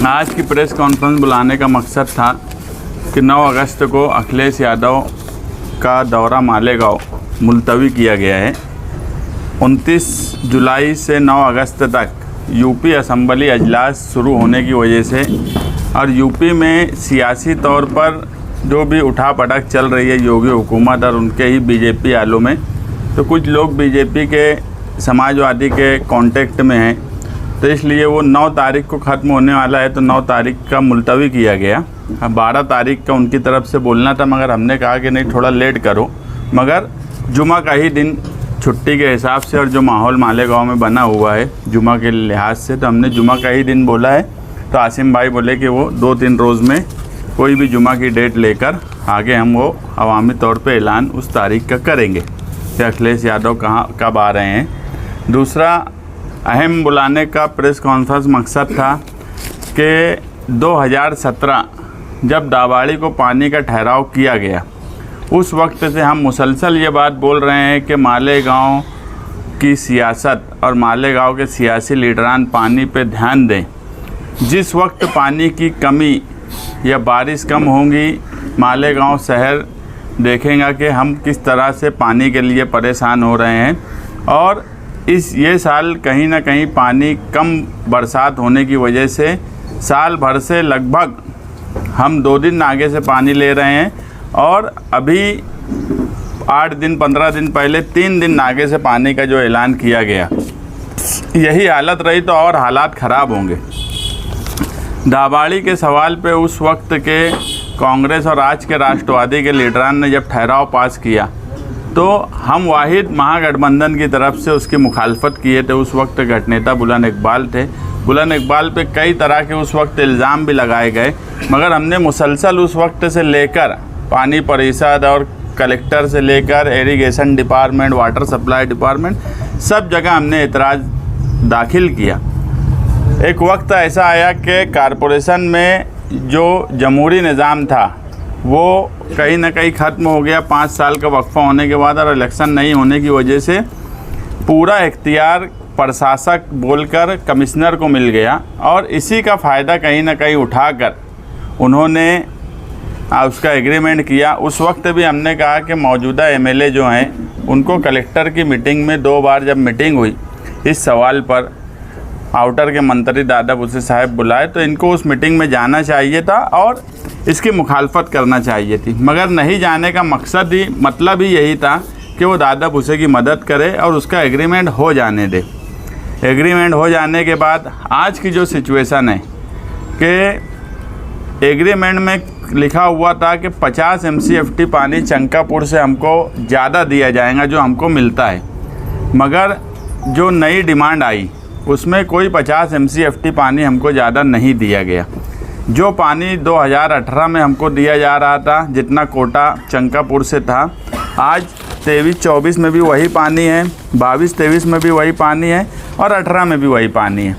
आज की press conference बुलाने का मकसद था कि 9 अगस्त को अखिलेश यादव का दौरा मालेगांव मुलतवी किया गया है। 29 जुलाई से 9 अगस्त तक यूपी असम्बली अजलास शुरू होने की वजह से और यूपी में सियासी तौर पर जो भी उठापटक चल रही है योगी हुकूमत और उनके ही बीजेपी आलों में, तो कुछ लोग बीजेपी के समाजवादी के कांटेक्ट में हैं, तो इसलिए वो 9 तारीख को ख़त्म होने वाला है, तो 9 तारीख का मुलतवी किया गया। 12 तारीख का उनकी तरफ से बोलना था, मगर हमने कहा कि नहीं, थोड़ा लेट करो। मगर जुमा का ही दिन छुट्टी के हिसाब से और जो माहौल मालेगांव में बना हुआ है जुमा के लिहाज से, तो हमने जुमा का ही दिन बोला है। तो आसिम भाई बोले कि वो 2-3 रोज़ में कोई भी जुमा की डेट लेकर आगे हम वो अवामी तौर पे ऐलान उस तारीख का करेंगे कि अखिलेश यादव कब आ रहे हैं। दूसरा अहम बुलाने का प्रेस कॉन्फ्रेंस मकसद था कि 2017 जब दाबाड़ी को पानी का ठहराव किया गया, उस वक्त से हम मुसलसल ये बात बोल रहे हैं कि मालेगांव की सियासत और मालेगांव के सियासी लीडरान पानी पे ध्यान दें। जिस वक्त पानी की कमी या बारिश कम होंगी, मालेगांव शहर देखेगा कि हम किस तरह से पानी के लिए परेशान हो रहे हैं। और ये साल कहीं ना कहीं पानी कम बरसात होने की वजह से साल भर से लगभग हम 2 दिन आगे से पानी ले रहे हैं, और अभी 8 दिन 15 दिन पहले 3 दिन आगे से पानी का जो ऐलान किया गया। यही हालत रही तो और हालात ख़राब होंगे। दाबाड़ी के सवाल पे उस वक्त के कांग्रेस और आज के राष्ट्रवादी के लीडरान ने जब ठहराव पास किया, तो हम वाहिद महागठबंधन की तरफ से उसकी मुखालफत किए थे। उस वक्त गठनेता बुलंद इकबाल थे। बुलंद इकबाल पे कई तरह के उस वक्त इल्ज़ाम भी लगाए गए, मगर हमने मुसलसल उस वक्त से लेकर पानी परिषद और कलेक्टर से लेकर irrigation department, water supply department, सब जगह हमने एतराज़ दाखिल किया। एक वक्त ऐसा आया कि कॉरपोरेशन में जो जमहूरी निज़ाम था वो कहीं ना कहीं ख़त्म हो गया 5 साल का वक्फा होने के बाद, और इलेक्शन नहीं होने की वजह से पूरा इख्तियार प्रशासक बोलकर कमिश्नर को मिल गया, और इसी का फ़ायदा कहीं ना कहीं उठाकर उन्होंने उसका एग्रीमेंट किया। उस वक्त भी हमने कहा कि मौजूदा एमएलए जो हैं उनको कलेक्टर की मीटिंग में 2 बार जब मीटिंग हुई इस सवाल पर, आउटर के मंत्री दादा भुसे साहब बुलाए, तो इनको उस मीटिंग में जाना चाहिए था और इसकी मुखालफत करना चाहिए थी। मगर नहीं जाने का मकसद ही मतलब ही यही था कि वो दादा भुसे की मदद करे और उसका एग्रीमेंट हो जाने दे। एग्रीमेंट हो जाने के बाद आज की जो सिचुएशन है कि एग्रीमेंट में लिखा हुआ था कि 50 MCFT पानी चंकापुर से हमको ज़्यादा दिया जाएगा जो हमको मिलता है, मगर जो नई डिमांड आई उसमें कोई 50 MCFT पानी हमको ज़्यादा नहीं दिया गया। जो पानी 2018 में हमको दिया जा रहा था, जितना कोटा चंकापुर से था, आज 23-24 में भी वही पानी है, 22-23 में भी वही पानी है, और 18 में भी वही पानी है।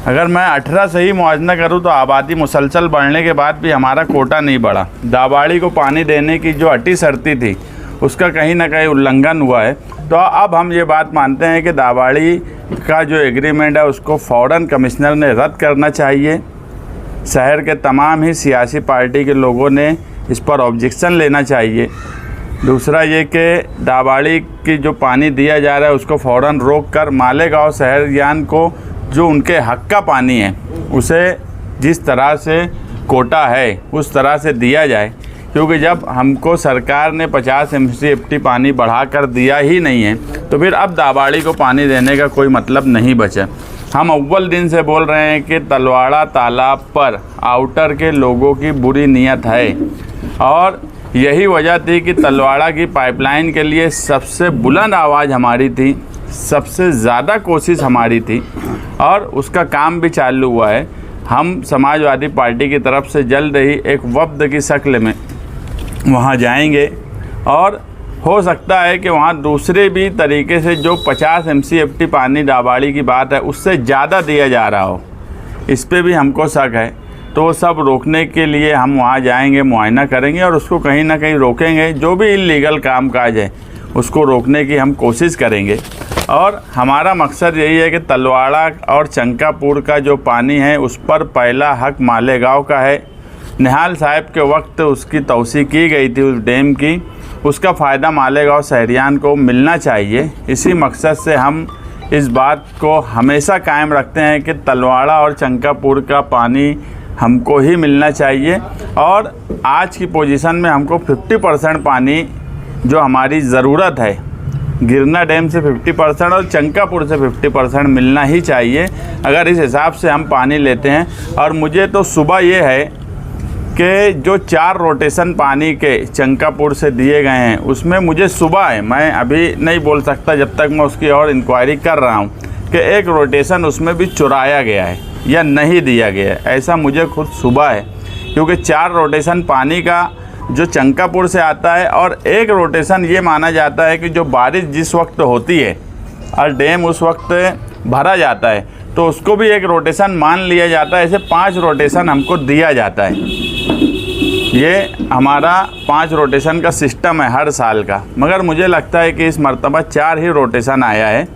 अगर मैं 18 से ही मुआवजा करूं तो आबादी मुसलसल बढ़ने के बाद भी हमारा कोटा नहीं बढ़ा। दाबाड़ी को पानी देने की जो अटी शर्ती थी उसका कहीं ना कहीं उल्लंघन हुआ है। तो अब हम ये बात मानते हैं कि दाबाड़ी का जो एग्रीमेंट है उसको फ़ौरन कमिश्नर ने रद्द करना चाहिए। शहर के तमाम ही सियासी पार्टी के लोगों ने इस पर ऑब्जेक्शन लेना चाहिए। दूसरा ये कि दाबाड़ी की जो पानी दिया जा रहा है उसको फ़ौरन रोक कर मालेगांव शहरियान को जो उनके हक़ का पानी है उसे जिस तरह से कोटा है उस तरह से दिया जाए, क्योंकि जब हमको सरकार ने 50 MCFT पानी बढ़ा कर दिया ही नहीं है तो फिर अब दाबाड़ी को पानी देने का कोई मतलब नहीं बचा। हम अव्वल दिन से बोल रहे हैं कि तलवाड़ा तालाब पर आउटर के लोगों की बुरी नीयत है, और यही वजह थी कि तलवाड़ा की पाइपलाइन के लिए सबसे बुलंद आवाज़ हमारी थी, सबसे ज़्यादा कोशिश हमारी थी, और उसका काम भी चालू हुआ है। हम समाजवादी पार्टी की तरफ से जल्द ही एक वफ्द की शक्ल में वहाँ जाएंगे, और हो सकता है कि वहाँ दूसरे भी तरीके से जो 50 MCFT पानी दाबाड़ी की बात है उससे ज़्यादा दिया जा रहा हो, इस पे भी हमको शक है। तो वो सब रोकने के लिए हम वहाँ जाएंगे, मुआयना करेंगे और उसको कहीं ना कहीं रोकेंगे। जो भी इल्लीगल काम काज है उसको रोकने की हम कोशिश करेंगे। और हमारा मकसद यही है कि तलवाड़ा और चंकापुर का जो पानी है उस पर पहला हक मालेगांव का है। निहाल साहब के वक्त उसकी तोसी की गई थी उस डैम की, उसका फ़ायदा मालेगांव शहरियान को मिलना चाहिए। इसी मकसद से हम इस बात को हमेशा कायम रखते हैं कि तलवाड़ा और चंकापुर का पानी हमको ही मिलना चाहिए। और आज की पोजीशन में हमको 50% पानी जो हमारी ज़रूरत है, गिरना डैम से 50% और चंकापुर से 50% मिलना ही चाहिए, अगर इस हिसाब से हम पानी लेते हैं। और मुझे तो सुबह ये है कि जो 4 रोटेशन पानी के चंकापुर से दिए गए हैं उसमें मुझे सुबह है, मैं अभी नहीं बोल सकता जब तक मैं उसकी और इंक्वायरी कर रहा हूँ, कि एक रोटेशन उसमें भी चुराया गया है या नहीं दिया गया है, ऐसा मुझे खुद सुबह है। क्योंकि 4 रोटेशन पानी का जो चंकापुर से आता है और एक रोटेशन ये माना जाता है कि जो बारिश जिस वक्त होती है और डैम उस वक्त भरा जाता है तो उसको भी एक रोटेशन मान लिया जाता है। ऐसे 5 रोटेशन हमको दिया जाता है। ये हमारा 5 रोटेशन का सिस्टम है हर साल का, मगर मुझे लगता है कि इस मर्तबा 4 ही रोटेशन आया है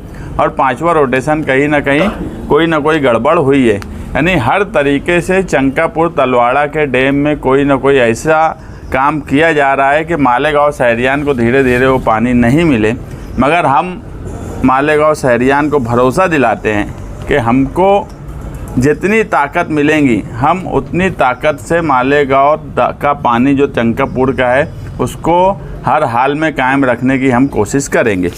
और 5वां रोटेशन कहीं ना कहीं कोई ना कोई गड़बड़ हुई है। यानी हर तरीके से चंकापुर तलवाड़ा के डैम में कोई ना कोई ऐसा काम किया जा रहा है कि मालेगांव शहरियान को धीरे धीरे वो पानी नहीं मिले। मगर हम मालेगांव शहरियान को भरोसा दिलाते हैं कि हमको जितनी ताकत मिलेंगी हम उतनी ताकत से मालेगांव का पानी जो चंकापुर का है उसको हर हाल में कायम रखने की हम कोशिश करेंगे।